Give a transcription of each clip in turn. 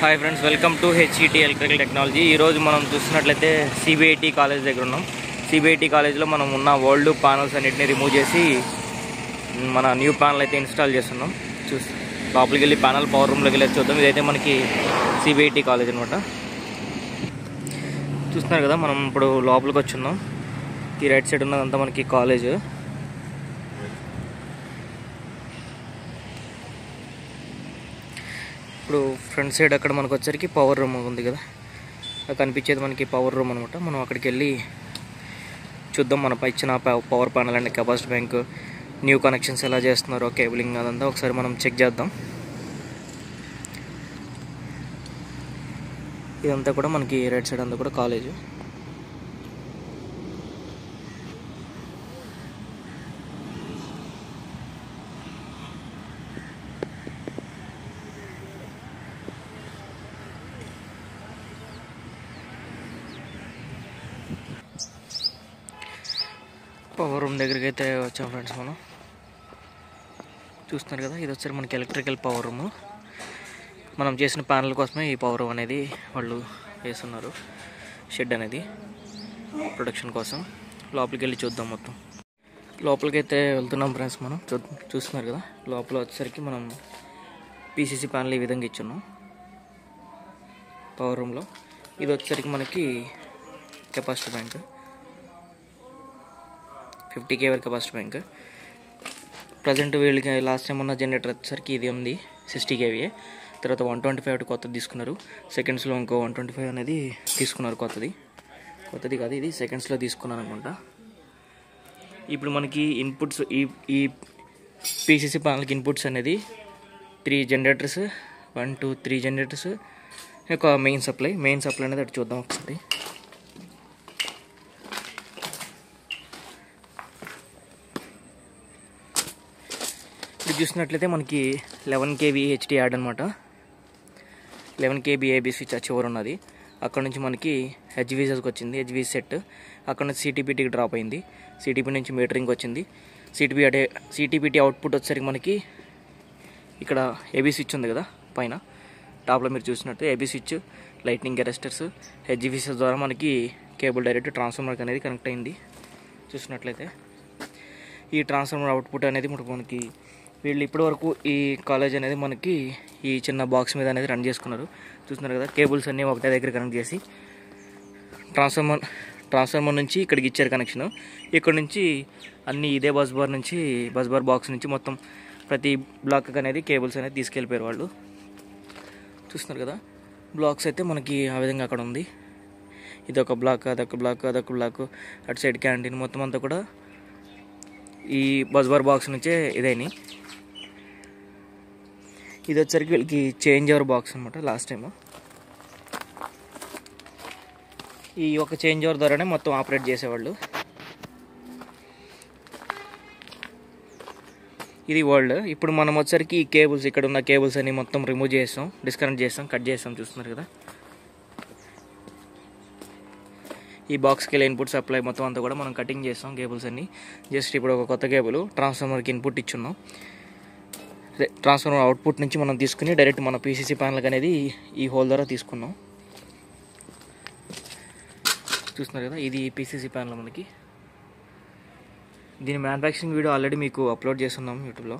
Hi friends, welcome to HET electrical technology. ఈరోజు మనం చూస్తున్నట్లయితే సిబిఐటి కాలేజ్ దగ్గర ఉన్నాం. సిబిఐటి కాలేజ్లో మనం ఉన్న ఓల్డ్ ప్యానల్స్ అన్నిటిని రిమూవ్ చేసి మన న్యూ ప్యానల్ అయితే ఇన్స్టాల్ చేస్తున్నాం. లోపలికి వెళ్ళి ప్యానల్ పవర్ రూమ్లోకి వెళ్ళి చూద్దాం. ఇదైతే మనకి సిబిఐటి కాలేజ్ అనమాట. చూస్తున్నారు కదా, మనం ఇప్పుడు లోపలికి వచ్చున్నాం. ఈ రైట్ సైడ్ ఉన్నదంతా మనకి కాలేజ్. ఇప్పుడు ఫ్రంట్ సైడ్ అక్కడ మనకు వచ్చరికి పవర్ రూమ్ ఉంది కదా, అది కనిపించేది మనకి పవర్ రూమ్ అనమాట. మనం అక్కడికి వెళ్ళి చూద్దాం. మన ఇచ్చిన power panel and capacity bank, new connections ఎలా చేస్తున్నారో, కేబులింగ్ అదంతా ఒకసారి మనం చెక్ చేద్దాం. ఇదంతా కూడా మనకి రైట్ సైడ్ అంతా కూడా కాలేజ్. పవర్ రూమ్ దగ్గరికి అయితే వచ్చాం ఫ్రెండ్స్. మనం చూస్తున్నారు కదా, ఇది వచ్చారు మనకి ఎలక్ట్రికల్ పవర్ రూమ్. మనం చేసిన ప్యానల్ కోసమే ఈ పవర్ రూమ్ అనేది వాళ్ళు వేస్తున్నారు. షెడ్ అనేది ప్రొడక్షన్ కోసం. లోపలికి వెళ్ళి చూద్దాం. మొత్తం లోపలికి అయితే వెళ్తున్నాం ఫ్రెండ్స్. మనం చూస్తున్నారు కదా, లోపల వచ్చేసరికి మనం పీసీసీ ప్యానల్ ఈ విధంగా ఇచ్చున్నాం పవర్ రూమ్లో. ఇది వచ్చేసరికి మనకి capacity bank, 50 kV capacity bank. Present వీళ్ళకి లాస్ట్ టైం ఉన్న జనరేటర్ వచ్చేసరికి ఇది ఉంది 60 kV. తర్వాత 125 కొత్తది తీసుకున్నారు. సెకండ్స్లో ఇంకో 125 అనేది తీసుకున్నారు. కొత్తది కాదు, ఇది సెకండ్స్లో తీసుకున్నారు అనుకుంటా. ఇప్పుడు మనకి ఇన్పుట్స్, ఈ పీసీసీ ప్యానల్కి ఇన్పుట్స్ అనేది 3 జనరేటర్స్, 1 2 3 జనరేటర్స్, ఒక మెయిన్ సప్లై అనేది అటు చూద్దాం ఒకసారి. ఇప్పుడు చూసినట్లయితే మనకి 11 kV హెచ్డి యాడ్ అనమాట. 11 kV ఏబీ స్విచ్ చివరి ఉన్నది. అక్కడ నుంచి మనకి హెచ్వీఎస్కి వచ్చింది, హెచ్వీఎస్ సెట్. అక్కడ నుంచి సిటీపీటీకి డ్రాప్ అయింది. సిటీపీ నుంచి మీటరింగ్ వచ్చింది. సిటీపీటీ అవుట్పుట్ వచ్చేసరికి మనకి ఇక్కడ ఏబీ స్విచ్ ఉంది కదా పైన టాప్లో, మీరు చూసినట్టు ఏబీ స్విచ్, లైట్నింగ్ అరెస్టర్స్, హెచ్వీఎస్ ద్వారా మనకి కేబుల్ డైరెక్ట్ ట్రాన్స్ఫార్మర్కి అనేది కనెక్ట్ అయింది. చూసినట్లయితే ఈ ట్రాన్స్ఫార్మర్ అవుట్పుట్ అనేది మనకి వీళ్ళు ఇప్పటి వరకు ఈ కాలేజ్ అనేది మనకి ఈ చిన్న బాక్స్ మీద అనేది రన్ చేసుకున్నారు. చూస్తున్నారు కదా, కేబుల్స్ అన్నీ ఒకటే దగ్గర కనెక్ట్ చేసి ట్రాన్స్ఫార్మర్ నుంచి ఇక్కడికి ఇచ్చారు కనెక్షన్. ఇక్కడ నుంచి అన్నీ ఇదే బస్ బార్ బాక్స్ నుంచి మొత్తం ప్రతి బ్లాక్ అనేది కేబుల్స్ అనేది తీసుకెళ్ళిపోయారు వాళ్ళు. చూస్తున్నారు కదా, బ్లాక్స్ అయితే మనకి ఆ విధంగా అక్కడ ఉంది. ఇదొక బ్లాక్, అదొక బ్లాక్, అటు సైడ్ క్యాంటీన్, మొత్తం అంతా కూడా ఈ బస్ బార్ బాక్స్ నుంచే ఇదైనాయి. ఇది వచ్చరికి వీళ్ళకి చేంజ్ ఓవర్ బాక్స్ అనమాట. లాస్ట్ టైం ఈ ఒక చేంజ్ ఓవర్ ద్వారానే మొత్తం ఆపరేట్ చేసేవాళ్ళు. ఇది వరల్డ్. ఇప్పుడు మనం వచ్చరికి ఈ కేబుల్స్, ఇక్కడ ఉన్న కేబుల్స్ అన్ని మొత్తం రిమూవ్ చేస్తాం, డిస్కనెక్ట్ చేస్తాం, కట్ చేస్తాం. చూస్తున్నారు కదా, ఈ బాక్స్కి వెళ్ళే ఇన్పుట్ సప్లై మొత్తం అంతా కూడా మనం కటింగ్ చేస్తాం కేబుల్స్ అన్ని. జస్ట్ ఇప్పుడు ఒక కొత్త కేబుల్ ట్రాన్స్ఫార్మర్కి ఇన్పుట్ ఇచ్చున్నాం. ట్రాన్స్ఫార్మర్ అవుట్పుట్ నుంచి మనం తీసుకుని డైరెక్ట్ మన పీసీసీ ప్యానల్కి అనేది ఈ హోల్ ద్వారా తీసుకున్నాం. చూస్తున్నారు కదా, ఇది పీసీసీ ప్యానల్ మనకి. దీని మ్యానుఫ్యాక్చరింగ్ వీడియో ఆల్రెడీ మీకు అప్లోడ్ చేస్తున్నాం యూట్యూబ్లో.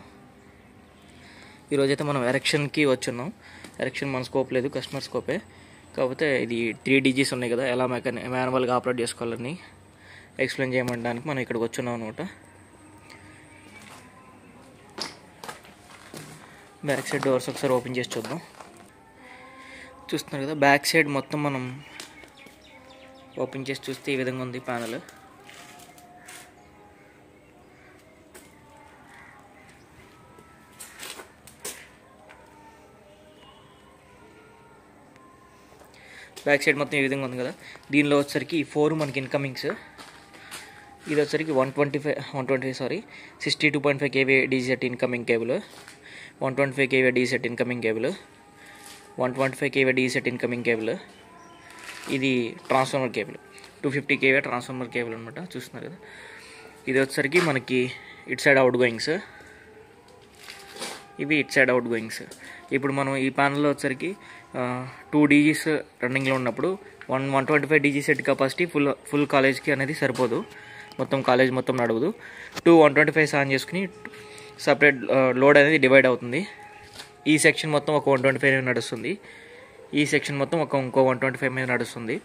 ఈరోజైతే మనం ఎరెక్షన్కి వచ్చున్నాం. ఎరెక్షన్ మన స్కోప్ లేదు, కస్టమర్ స్కోపే. కాకపోతే ఇది 3 DGs ఉన్నాయి కదా, ఎలా మాన్యువల్గా ఆపరేట్ చేసుకోవాలని ఎక్స్ప్లెయిన్ చేయడానికి మనం ఇక్కడికి వచ్చున్నాం అనమాట. బ్యాక్ సైడ్ డోర్స్ ఒకసారి ఓపెన్ చేసి చూద్దాం. చూస్తున్నారు కదా, బ్యాక్ సైడ్ మొత్తం మనం ఓపెన్ చేసి చూస్తే ఈ విధంగా ఉంది ప్యానల్. బ్యాక్ సైడ్ మొత్తం ఈ విధంగా ఉంది కదా. దీనిలో వచ్చరికి 4 మనకి ఇన్కమింగ్స్. ఇది వచ్చరికి 62.5 kV డీసెట్ ఇన్కమింగ్ కేబుల్, 125 kV డీసెట్ ఇన్కమింగ్ కేబుల్, 125 kV డీసెట్ ఇన్కమింగ్ కేబుల్. ఇది transformer cable, 250 kV transformer cable అనమాట. చూస్తున్నారు కదా, ఇది వచ్చరికి మనకి ఇటు సైడ్ అవుట్ గోయింగ్స్, ఇవి ఇట్ సైడ్ అవుట్ గోయింగ్స్. ఇప్పుడు మనం ఈ ప్యానల్లో వచ్చరికి 2 DGs రన్నింగ్లో ఉన్నప్పుడు 125 DG సెట్ కెపాసిటీ ఫుల్ కాలేజ్కి అనేది సరిపోదు, మొత్తం కాలేజ్ మొత్తం నడవదు. 125 ఆన్ చేసుకుని సపరేట్ లోడ్ అనేది డివైడ్ అవుతుంది. ఈ సెక్షన్ మొత్తం ఒక 125 నడుస్తుంది, ఈ సెక్షన్ మొత్తం ఇంకో 125 మీద నడుస్తుంది.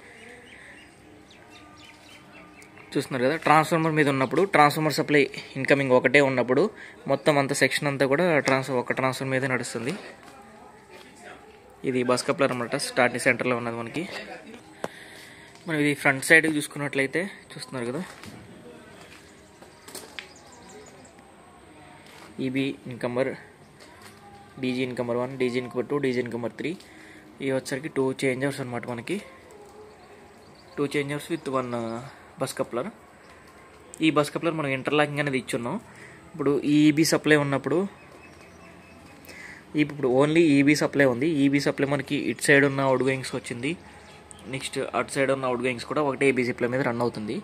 చూస్తున్నారు కదా, ట్రాన్స్ఫార్మర్ మీద ఉన్నప్పుడు ట్రాన్స్ఫార్మర్ సప్లై ఇన్కమింగ్ ఒకటే ఉన్నప్పుడు మొత్తం అంత సెక్షన్ అంతా కూడా ఒక ట్రాన్స్ఫార్మర్ మీదే నడుస్తుంది. ఇది బస్ కప్లర్ అన్నమాట, స్టార్టింగ్ సెంటర్లో ఉన్నది మనకి. మనం ఇది ఫ్రంట్ సైడ్ చూసుకున్నట్లయితే చూస్తున్నారు కదా, ఈబీ ఇన్కమర్, డీజీ ఇన్కమర్ 1, డీజీ ఇన్కమర్ 2, డీజీ ఇన్కమర్ 3. ఇవి వచ్చరికి 2 చేంజర్స్ అనమాట మనకి, 2 చేంజర్స్ విత్ 1 బస్ కప్లర్. ఈ బస్ కప్లర్ మనం ఇంటర్లాకింగ్ అనేది ఇచ్చున్నాం. ఇప్పుడు ఈబీ సప్లై ఉన్నప్పుడు ఇప్పుడు ఓన్లీ ఈబీ సప్లై ఉంది. ఈబీ సప్లై మనకి ఇటు సైడ్ ఉన్న అవుట్ గోయింగ్స్ వచ్చింది, నెక్స్ట్ అటు సైడ్ ఉన్న అవుట్ గోయింగ్స్ కూడా ఒకటే ఈబీ సప్లై మీద రన్ అవుతుంది.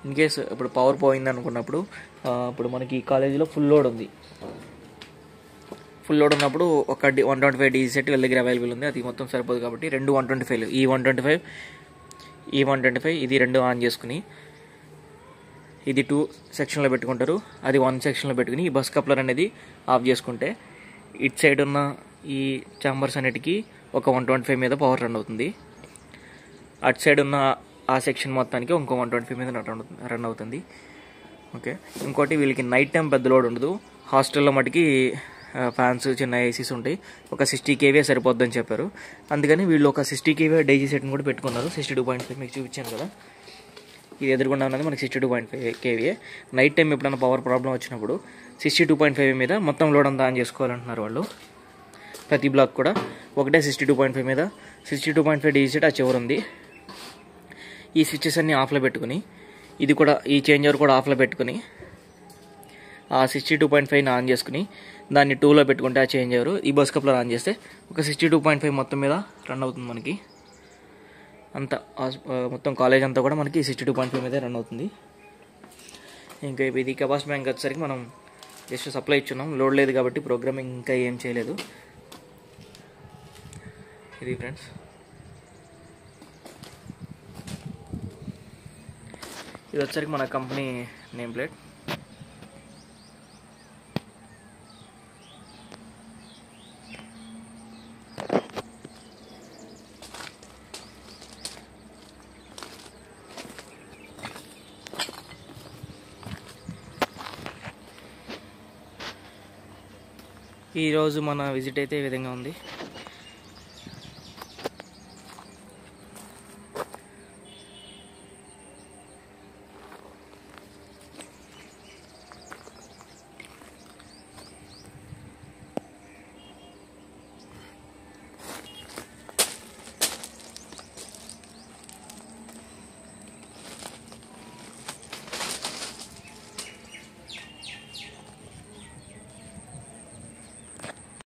ఇన్ కేస్ ఇప్పుడు పవర్ పోయింది అనుకున్నప్పుడు, ఇప్పుడు మనకి కాలేజీలో ఫుల్ లోడ్ ఉంది, ఫుల్ లోడ్ ఉన్నప్పుడు ఒక 125 DG సెట్ వీళ్ళ దగ్గర అవైలబుల్ ఉంది, అది మొత్తం సరిపోదు కాబట్టి 2 125 ఈ 125 ఇది 2 ఆన్ చేసుకుని ఇది 2 సెక్షన్లో పెట్టుకుంటారు, అది 1 సెక్షన్లో పెట్టుకుని ఈ బస్ కప్లర్ అనేది ఆఫ్ చేసుకుంటే ఇటు సైడ్ ఉన్న ఈ ఛాంబర్స్ అన్నిటికీ ఒక 125 మీద పవర్ రన్ అవుతుంది. అటు సైడ్ ఉన్న ఆ సెక్షన్ మొత్తానికి ఇంకో 125 మీద రన్ అవుతుంది. ఓకే, ఇంకోటి వీళ్ళకి నైట్ టైం పెద్ద లోడ్ ఉండదు. హాస్టల్లో మటుకి ఫ్యాన్స్, చిన్న ఏసీస్ ఉంటాయి, ఒక 60 kVA సరిపోద్దని చెప్పారు. అందుకని వీళ్ళు ఒక 60 kVA డైజీ సెట్ని కూడా పెట్టుకున్నారు. 62.5 మీకు చూపించాను కదా, ఇది ఎదురుగుండా ఉన్నది మనకి 62.5 kVA. నైట్ టైం ఎప్పుడైనా పవర్ ప్రాబ్లం వచ్చినప్పుడు 62.5 మీద మొత్తం లోడ్ అంతా ఆన్ చేసుకోవాలంటున్నారు వాళ్ళు. ప్రతి బ్లాక్ కూడా ఒకటే 62.5 మీద 62.5 డీజీ సెట్ ఆ చివరి ఉంది. ఈ స్విచ్చెస్ అన్ని ఆఫ్లో పెట్టుకుని, ఇది కూడా ఈ చేంజర్ కూడా ఆఫ్లో పెట్టుకుని ఆ 62.5ని ఆన్ చేసుకుని దాన్ని 2లో పెట్టుకుంటే ఆ చేంజర్ ఈ బస్ కప్లర్ ఆన్ చేస్తే ఒక 62.5 మొత్తం మీద రన్ అవుతుంది మనకి. అంతా మొత్తం కాలేజ్ అంతా కూడా మనకి 62.5 మీదే రన్ అవుతుంది. ఇంకా ఇది కెపాసిటీ బ్యాంక్ వచ్చేసరికి మనం జస్ట్ సప్లై ఇచ్చున్నాం, లోడ్ లేదు కాబట్టి ప్రోగ్రామింగ్ ఇంకా ఏం చేయలేదు. ఇది ఫ్రెండ్స్, ఇది వచ్చరికి మన కంపెనీ నేమ్ ప్లేట్. ఈరోజు మన విజిట్ అయితే ఈ విధంగా ఉంది.